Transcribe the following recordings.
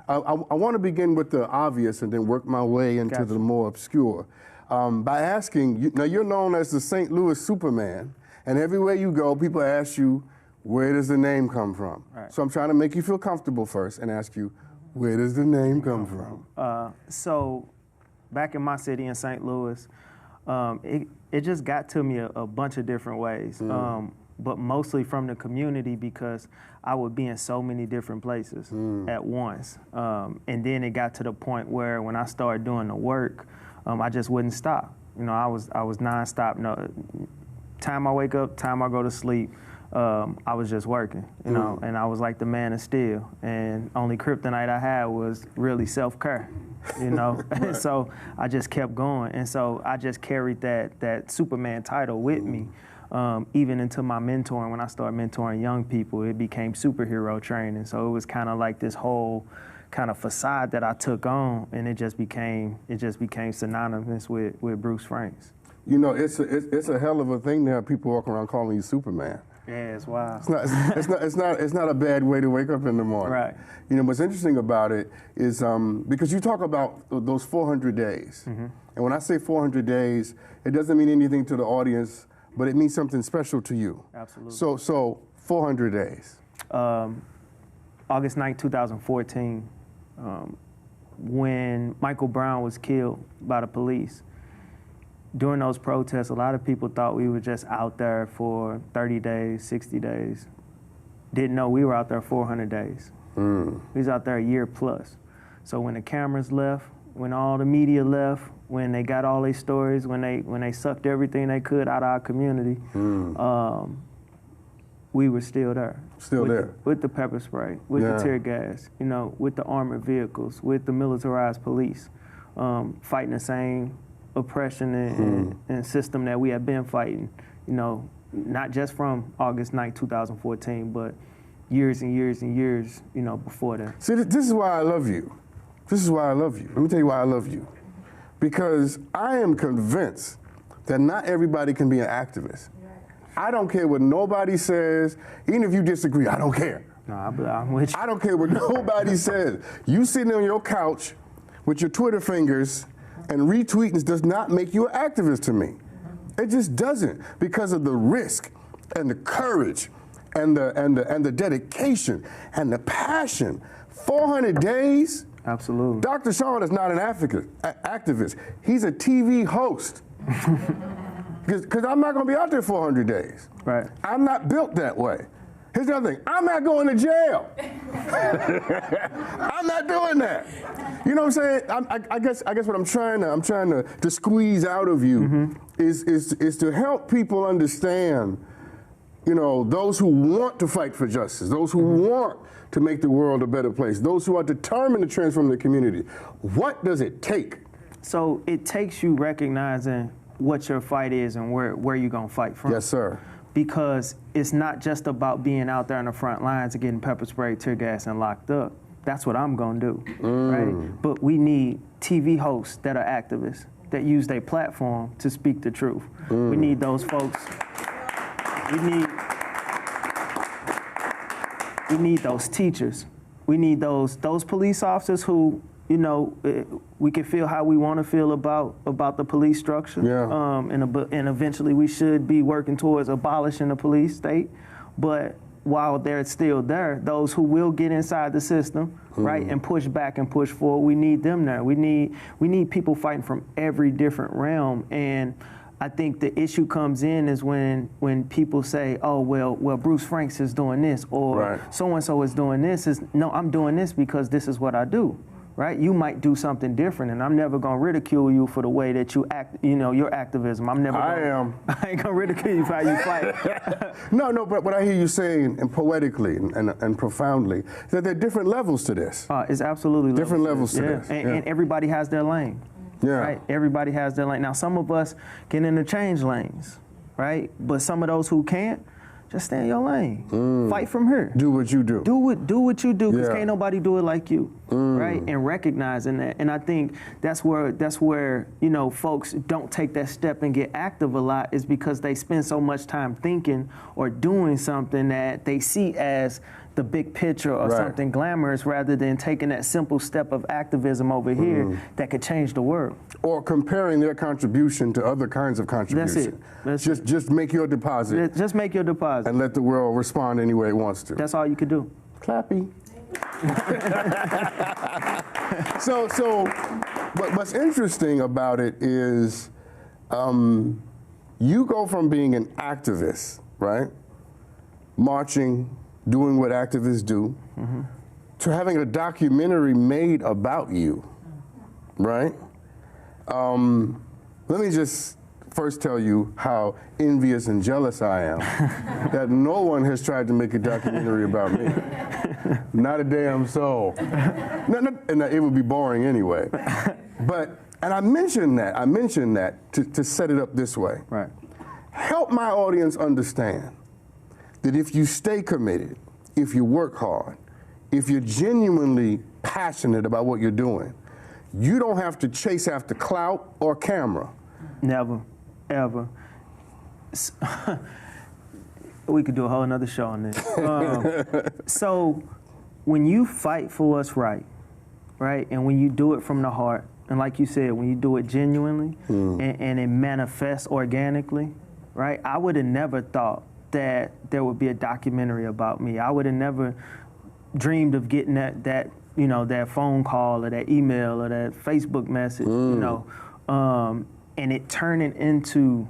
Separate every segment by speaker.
Speaker 1: I want to begin with the obvious and then work my way into the more obscure. By asking, now you're known as the St. Louis Superman, and everywhere you go, people ask you, where does the name come from? Right. So I'm trying to make you feel comfortable first and ask you, where does the name come from?
Speaker 2: So back in my city in St. Louis, it just got to me a bunch of different ways, but mostly from the community because I would be in so many different places at once. And then it got to the point where when I started doing the work, I just wouldn't stop. You know, I was nonstop. No, time I wake up, time I go to sleep, I was just working, you know, and I was like the man of steel. And only kryptonite I had was really self-care, you know. And so I just kept going. And so I just carried that Superman title with me, even into my mentoring. When I started mentoring young people, it became superhero training. So it was kind of like this whole kind of facade that I took on, and it just became synonymous with Bruce Franks.
Speaker 1: You know, it's a hell of a thing to have people walking around calling you Superman.
Speaker 2: Yeah, it's wild.
Speaker 1: It's not a bad way to wake up in the morning.
Speaker 2: Right.
Speaker 1: You know, what's interesting about it is because you talk about those 400 days, and when I say 400 days, it doesn't mean anything to the audience, but it means something special to you.
Speaker 2: Absolutely.
Speaker 1: So 400 days.
Speaker 2: August 9th, 2014, when Michael Brown was killed by the police. During those protests, a lot of people thought we were just out there for 30 days, 60 days. Didn't know we were out there 400 days. We was out there a year plus. So when the cameras left, when all the media left, when they got all these stories, when they sucked everything they could out of our community, we were still there. With the pepper spray, with the tear gas, you know, with the armored vehicles, with the militarized police, fighting the same oppression and system that we have been fighting, you know, not just from August 9th, 2014, but years and years and years, you know, before that.
Speaker 1: See, this is why I love you. This is why I love you. Let me tell you why I love you. Because I am convinced that not everybody can be an activist. I don't care what nobody says. Even if you disagree, I don't care.
Speaker 2: No, I'm with you.
Speaker 1: I don't care what nobody says. You sitting on your couch with your Twitter fingers and retweeting does not make you an activist to me. It just doesn't, because of the risk and the courage and the dedication and the passion. 400 days.
Speaker 2: Absolutely.
Speaker 1: Dr. Sean is not an activist. He's a TV host. Because I'm not going to be out there 400 days.
Speaker 2: Right.
Speaker 1: I'm not built that way. Here's the other thing. I'm not going to jail. I'm not doing that. You know what I'm saying? I guess what I'm trying to squeeze out of you is to help people understand, you know, those who want to fight for justice, those who want to make the world a better place, those who are determined to transform the community. What does it take?
Speaker 2: So it takes you recognizing what your fight is and where you're gonna fight from.
Speaker 1: Yes, sir.
Speaker 2: Because it's not just about being out there on the front lines and getting pepper sprayed, tear gas, and locked up. That's what I'm gonna do, right? But we need TV hosts that are activists, that use their platform to speak the truth. We need those folks. We need those teachers. We need those police officers who, you know, we can feel how we want to feel about the police structure. Yeah. And eventually we should be working towards abolishing the police state. But while they're still there, those who will get inside the system, right, and push back and push forward, we need them there. We need people fighting from every different realm. And I think the issue comes in is when people say, oh, well, Bruce Franks is doing this, or so-and-so is doing this. No, I'm doing this because this is what I do. Right? You might do something different, and I'm never gonna ridicule you for the way that you act, you know, your activism. I ain't gonna ridicule you for how you fight.
Speaker 1: No, but what I hear you saying, and poetically and profoundly, that there are different levels to this.
Speaker 2: It's absolutely
Speaker 1: different levels to this.
Speaker 2: And everybody has their lane. Yeah. Right? Everybody has their lane. Now, some of us can interchange lanes, right? But some of those who can't, just stay in your lane. Fight from here.
Speaker 1: Do what you do.
Speaker 2: Do what you do, because can't nobody do it like you, right? And recognizing that. And I think that's where, you know, folks don't take that step and get active a lot, is because they spend so much time thinking or doing something that they see as the big picture or something glamorous rather than taking that simple step of activism over here that could change the world.
Speaker 1: Or comparing their contribution to other kinds of contribution.
Speaker 2: That's it.
Speaker 1: Just make your deposit.
Speaker 2: Just make your deposit.
Speaker 1: And let the world respond any way it wants to.
Speaker 2: That's all you could do.
Speaker 1: Clappy. So what's interesting about it is you go from being an activist, right? Marching, doing what activists do, to having a documentary made about you, right? Let me just first tell you how envious and jealous I am that no one has tried to make a documentary about me. Not a damn soul. And it would be boring anyway. And I mentioned that to set it up this way.
Speaker 2: Right.
Speaker 1: Help my audience understand that if you stay committed, if you work hard, if you're genuinely passionate about what you're doing, you don't have to chase after clout or camera.
Speaker 2: Never, ever. We could do a whole nother show on this. So when you fight for what's right, and when you do it from the heart, and like you said, when you do it genuinely and it manifests organically, right? I would have never thought that there would be a documentary about me. I would have never dreamed of getting that phone call or that email or that Facebook message, and it turning into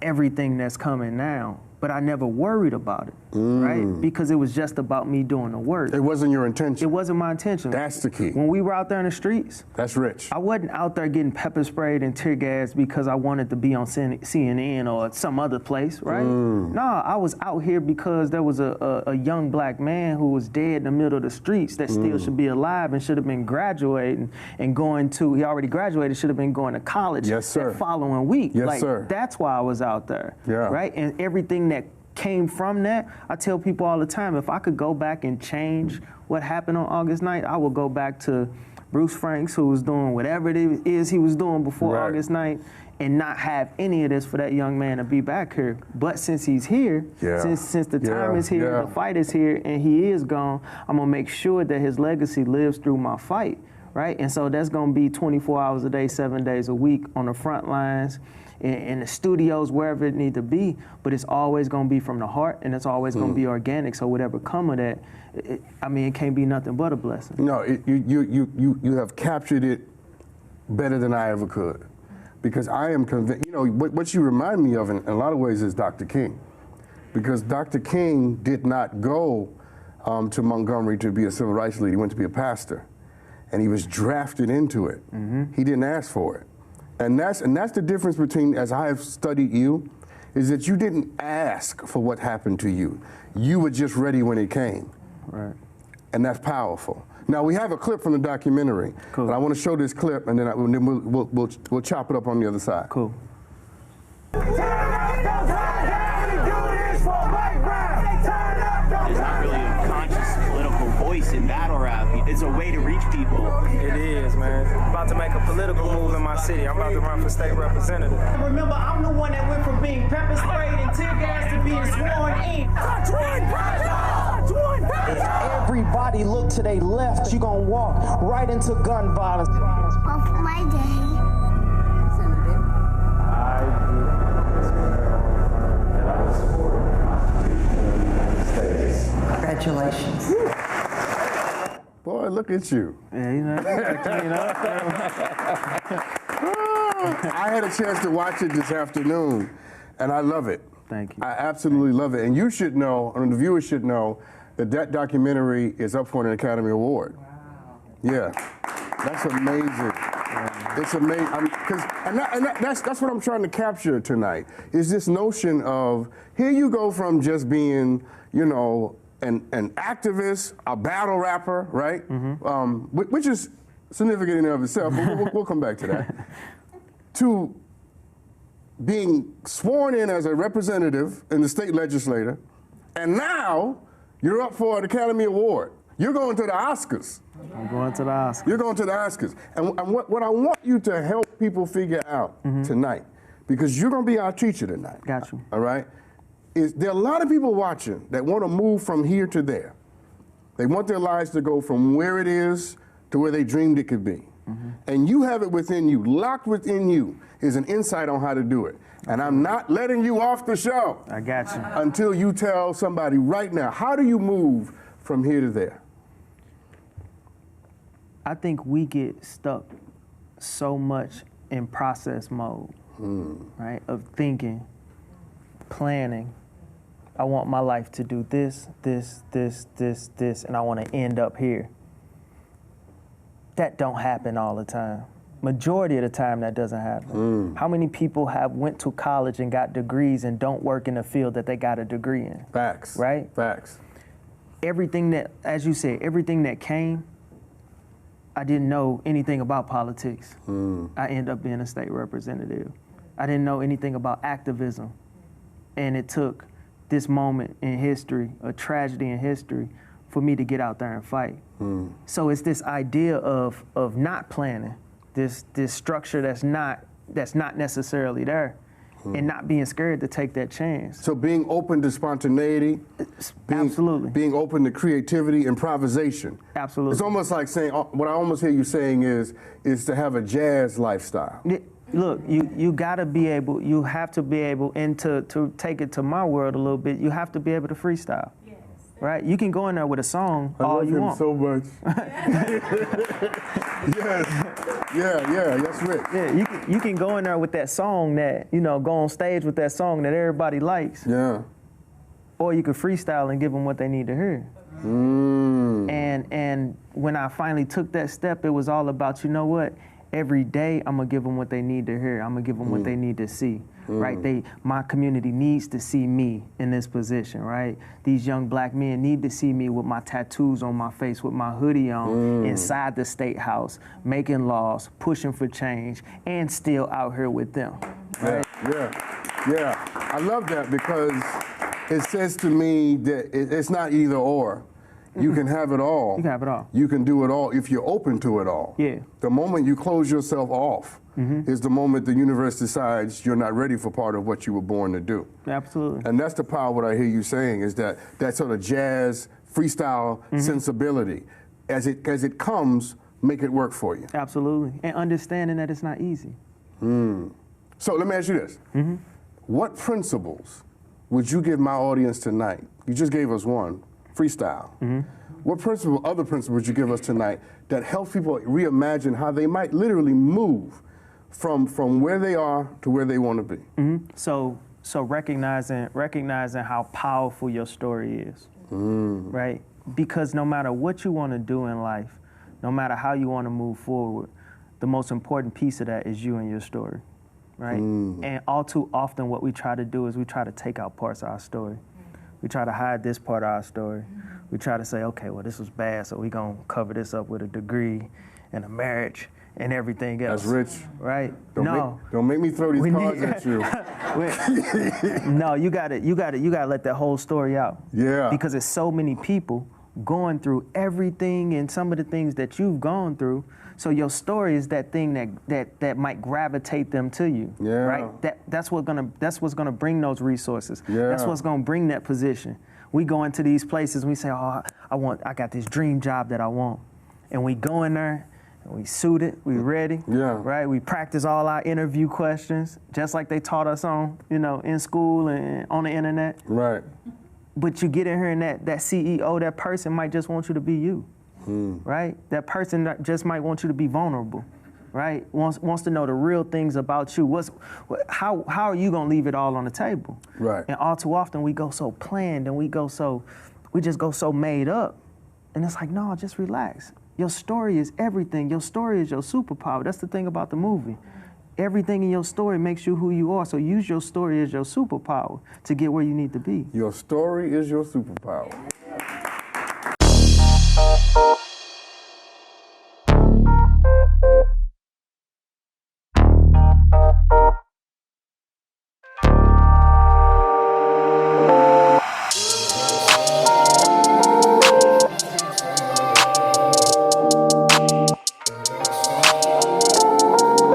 Speaker 2: everything that's coming now. But I never worried about it, right? Because it was just about me doing the work.
Speaker 1: It wasn't your intention.
Speaker 2: It wasn't my intention.
Speaker 1: That's the key.
Speaker 2: When we were out there in the streets,
Speaker 1: that's rich.
Speaker 2: I wasn't out there getting pepper sprayed and tear gas because I wanted to be on CNN or some other place, right? No, I was out here because there was a young black man who was dead in the middle of the streets that still should be alive and should have been graduating and going to, he already graduated, should have been going to college that following week.
Speaker 1: Yes, sir.
Speaker 2: That's why I was out there, right? And everything that came from that, I tell people all the time, if I could go back and change what happened on August 9th, I would go back to Bruce Franks, who was doing whatever it is he was doing before August 9th, and not have any of this for that young man to be back here. But since he's here, since the time is here, the fight is here, and he is gone, I'm gonna make sure that his legacy lives through my fight, right? And so that's gonna be 24 hours a day, 7 days a week on the front lines, in the studios, wherever it need to be, but it's always going to be from the heart, and it's always going to be organic. So whatever come of that, it can't be nothing but a blessing.
Speaker 1: No, you have captured it better than I ever could, because I am convinced. What you remind me of in a lot of ways is Dr. King, because Dr. King did not go to Montgomery to be a civil rights leader. He went to be a pastor, and he was drafted into it. He didn't ask for it. And that's the difference between, as I have studied you, is that you didn't ask for what happened to you. You were just ready when it came.
Speaker 2: Right.
Speaker 1: And that's powerful. Now we have a clip from the documentary.
Speaker 2: Cool.
Speaker 1: And I want to show this clip, and then we'll chop it up on the other side.
Speaker 2: Cool.
Speaker 3: There's not really a conscious political voice in battle rap. It's a way to reach people.
Speaker 4: It is, man. I'm about to make a political move in my city. I'm about to run for state representative.
Speaker 5: Remember, I'm the one that went from being pepper sprayed and tear gas to being sworn in.
Speaker 6: If everybody look to their left, you gonna walk right into gun violence.
Speaker 7: Off my day.
Speaker 8: Congratulations.
Speaker 1: Boy, look at you.
Speaker 2: Yeah, you gotta clean up.
Speaker 1: I had a chance to watch it this afternoon, and I love it.
Speaker 2: Thank you.
Speaker 1: I absolutely love it. And you should know, and the viewers should know, that documentary is up for an Academy Award. Wow. Yeah, that's amazing. It's amazing. That's what I'm trying to capture tonight, is this notion of, here you go from just being, an activist, a battle rapper, right? Which is significant in and of itself, but we'll come back to that. To being sworn in as a representative in the state legislature, and now you're up for an Academy Award. You're going to the Oscars.
Speaker 2: I'm going to the Oscars.
Speaker 1: You're going to the Oscars. And what I want you to help people figure out tonight, because you're going to be our teacher tonight.
Speaker 2: Got you.
Speaker 1: All right? Is there are a lot of people watching that want to move from here to there. They want their lives to go from where it is to where they dreamed it could be. And you have it within you, locked within you is an insight on how to do it. And I'm not letting you off the show.
Speaker 2: I got you.
Speaker 1: Until you tell somebody right now, how do you move from here to there?
Speaker 2: I think we get stuck so much in process mode, right? Of thinking, planning. I want my life to do this, this, this, this, this, and I want to end up here. That don't happen all the time. Majority of the time, that doesn't happen. How many people have went to college and got degrees and don't work in the field that they got a degree in?
Speaker 1: Facts.
Speaker 2: Right?
Speaker 1: Facts.
Speaker 2: Everything that, as you said, everything that came, I didn't know anything about politics. I ended up being a state representative. I didn't know anything about activism. And it took this moment in history, a tragedy in history, for me to get out there and fight. So it's this idea of not planning, this structure that's not necessarily there, and not being scared to take that chance.
Speaker 1: So being open to spontaneity,
Speaker 2: Absolutely.
Speaker 1: being open to creativity, improvisation.
Speaker 2: Absolutely.
Speaker 1: It's almost like saying, what I almost hear you saying is to have a jazz lifestyle.
Speaker 2: Look, you gotta be able, you have to be able, and to take it to my world a little bit, you have to be able to freestyle. Right? You can go in there with a song all you want.
Speaker 1: I love him so much. Yes. Yeah, that's right.
Speaker 2: Yeah, you can go in there with that song that, go on stage with that song that everybody likes.
Speaker 1: Yeah.
Speaker 2: Or you can freestyle and give them what they need to hear. And when I finally took that step, it was all about, you know what? Every day I'm gonna give them what they need to hear. I'm gonna give them what they need to see. Right? My community needs to see me in this position, right? These young black men need to see me with my tattoos on my face, with my hoodie on, inside the state house, making laws, pushing for change, and still out here with them. Right?
Speaker 1: Yeah. I love that because it says to me that it's not either or. You can have it all.
Speaker 2: You can have it all.
Speaker 1: You can do it all if you're open to it all.
Speaker 2: Yeah.
Speaker 1: The moment you close yourself off is the moment the universe decides you're not ready for part of what you were born to do.
Speaker 2: Absolutely.
Speaker 1: And that's the power of what I hear you saying is that sort of jazz, freestyle sensibility. As it comes, make it work for you.
Speaker 2: Absolutely. And understanding that it's not easy.
Speaker 1: So let me ask you this. What principles would you give my audience tonight? You just gave us one. Freestyle. What other principles would you give us tonight that help people reimagine how they might literally move from where they are to where they want to be?
Speaker 2: So recognizing how powerful your story is, right? Because no matter what you want to do in life, no matter how you want to move forward, the most important piece of that is you and your story, right? And all too often what we try to do is we try to take out parts of our story. We try to hide this part of our story. We try to say, okay, well, this was bad, so we're going to cover this up with a degree and a marriage and everything else.
Speaker 1: That's rich.
Speaker 2: Right?
Speaker 1: Don't make me throw these cards at you.
Speaker 2: No, you gotta let that whole story out.
Speaker 1: Yeah.
Speaker 2: Because there's so many people going through everything and some of the things that you've gone through. So your story is that thing that might gravitate them to you.
Speaker 1: Yeah.
Speaker 2: Right? That's what's gonna bring those resources.
Speaker 1: Yeah.
Speaker 2: That's what's gonna bring that position. We go into these places and we say, oh, I got this dream job that I want. And we go in there and we suit it, we ready.
Speaker 1: Yeah.
Speaker 2: Right? We practice all our interview questions, just like they taught us on, in school and on the internet.
Speaker 1: Right.
Speaker 2: But you get in here and that CEO, that person might just want you to be you. Right? That person that just might want you to be vulnerable, right? Wants to know the real things about you. How are you gonna leave it all on the table?
Speaker 1: Right.
Speaker 2: And all too often we go so planned and we just go so made up. And it's like, no, just relax. Your story is everything. Your story is your superpower. That's the thing about the movie. Everything in your story makes you who you are. So use your story as your superpower to get where you need to be.
Speaker 1: Your story is your superpower.